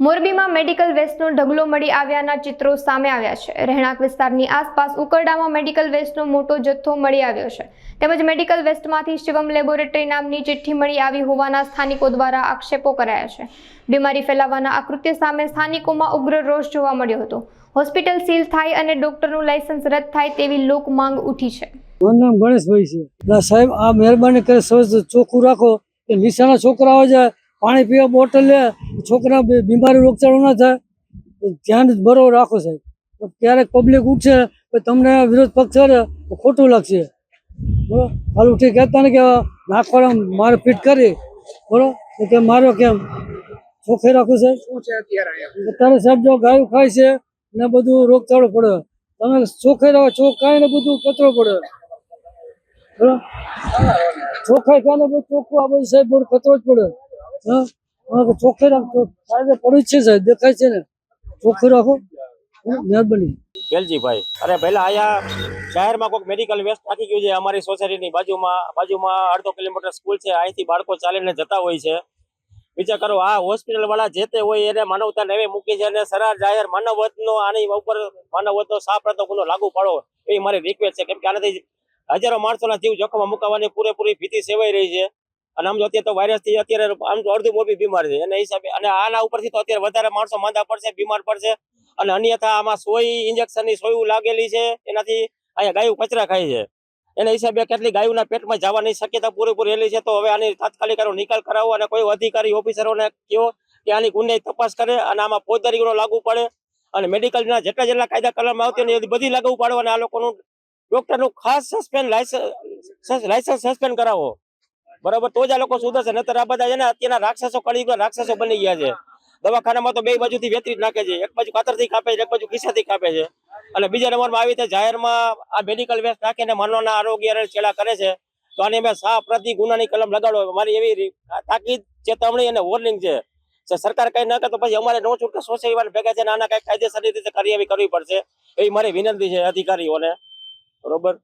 મોરબીમાં મેડિકલ વેસ્ટનો ઢગલો મળી આવ્યાના ચિત્રો સામે આવ્યા છે। રહેણાંક વિસ્તારની આસપાસ ઉકરડામાં મેડિકલ વેસ્ટનો મોટો જથ્થો મળી આવ્યો છે। તેમજ મેડિકલ વેસ્ટમાંથી શિવમ લેબોરેટરી નામની ચિઠ્ઠી મળી આવી હોવાના સ્થાનિકો દ્વારા આક્ષેપો કરાયા છે। બીમારી ફેલાવવાના આ કૃત્ય સામે સ્થાનિકોમાં ઉગ્ર રોષ જોવા મળ્યો હતો। હોસ્પિટલ સીલ થાય અને ડોક્ટરનું લાયસન્સ રદ થાય તેવી લોક માંગ ઉઠી છે। મારું નામ ગણેશભાઈ છે। સાહેબ આ મહેરબાની કરી ચોખ્ખું રાખો કે નિશાના છોકરાઓ જાય પાણી પીવા બોટલ લે, છોકરા બીમારી રોગચાળો ના થાય, ધ્યાન બરોબર રાખો સાહેબ। ક્યારેક પબ્લિક ઉઠશે તો તમને વિરોધ પક્ષ કરે તો ખોટું લાગશે, બરોબર। હાલું ઠીક કહેતા ને કે નાખવાના મારે ફિટ કરી, બરોબર, તો કે મારો કેમ ચોખ્ખે રાખો સાહેબ। અત્યારે સાહેબ જો ગાયું ખાય છે ને બધું રોગચાળો પડે, તમે ચોખ્ખે રાખો, ચોખ ખાય ને બધું કચરો પડે, બરોબર। ચોખ્ખાઈ ખાને બધું ચોખ્ખું આ બધું સાહેબ બધું કચરો જ પડે। ચોખ્ખે રાખો, કાયદે પડ્યું જ છે સાહેબ, દેખાય છે ને, ચોખ્ખું રાખો, મહેરબાની। વેલજીભાઈ, અરે પહેલા અહીંયા શહેરમાં કોઈક મેડિકલ વેસ્ટ નાખી ગયું છે। અમારી સોસાયટીની બાજુમાં અડધો કિલોમીટર સ્કૂલ છે, અહીંથી બાળકો ચાલીને જતા હોય છે। વિચાર કરો, આ હોસ્પિટલ વાળા જે તે હોય એને માનવતા નેવે મૂકી છે અને સરાર જાહેર માનવવધનો આની ઉપર માનવવધનો સાપ્રતો ગુનો લાગુ પાડો એ મારી રિક્વેસ્ટ છે, કેમ કે આનાથી હજારો માણસોના જીવ જોખમમાં મુકાવવાની પૂરેપૂરી ભીતિ સેવાઈ રહી છે। અને આમ જો અત્યારે તો વાયરસથી અત્યારે આમ તો અડધું મોટી બીમાર છે એના હિસાબે, અને આના ઉપરથી તો અત્યારે વધારે માણસો માંદા પડશે, બીમાર પડશે। અને અન્યથા આમાં સોય ઇન્જેક્શનની સોયું લાગેલી છે, એનાથી અહીંયા ગાયું કચરા ખાય છે, એના હિસાબે કેટલી ગાયોના પેટમાં જવાની શક્યતા પૂરેપૂરી રહેલી છે। તો હવે આની તાત્કાલિક નિકાલ કરાવો અને કોઈ અધિકારી ઓફિસરોને કહો કે આની ગુન્યાઈ તપાસ કરે અને આમાં ફોજદારી ગુનો લાગુ પડે અને મેડિકલના જેટલા કાયદા કલમ આવતી હોય એ બધી લાગુ પાડો અને આ લોકોનું ડોક્ટરનું ખાસ લાયસન્સ સસ્પેન્ડ કરાવો, બરાબર, તો જ આ લોકો સુધરશે। નતર આ બધા છે ને અત્યારના રાક્ષસો રાક્ષસો બની ગયા છે। દવાખાનામાં તો બે બાજુથી વેતરી જ નાખે છે, એક બાજુ કાતરથી કાપે છે, એક બાજુ ખિસ્સાથી કાપે છે, અને બીજા નંબરમાં આવી રીતે જાહેરમાં આ મેડિકલ વેસ્ટ નાખીને માનવના આરોગ્ય છેડા કરે છે। તો આને અમે પ્રતિ ગુનાની કલમ લગાડો, મારી એવી તાકીદ, ચેતવણી અને વોર્નિંગ છે। સરકાર કઈ ન કરે તો પછી અમારે નો છૂટકે સોસાયટી ભેગા છે, આના કઈ કાયદેસરની રીતે કાર્યવાહી કરવી પડશે, એવી મારી વિનંતી છે અધિકારીઓને, બરોબર।